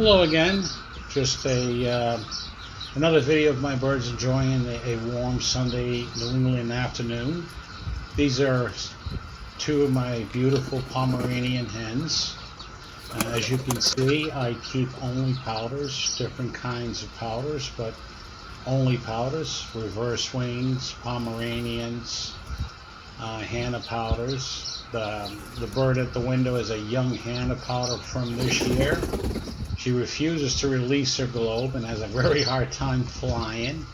Hello again. Just another video of my birds enjoying a warm Sunday New England afternoon. These are two of my beautiful Pomeranian hens. As you can see, I keep only powders, different kinds of powders, but only powders, reverse wings, Pomeranians, Hannah powders. The bird at the window is a young Hannah powder from this year. She refuses to release her globe and has a very hard time flying.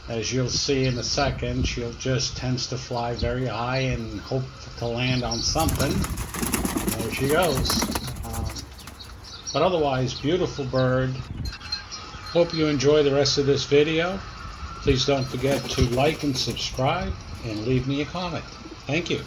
As you'll see in a second, she'll just tends to fly very high and hope to land on something. There she goes. But otherwise, beautiful bird. Hope you enjoy the rest of this video. Please don't forget to like and subscribe and leave me a comment. Thank you.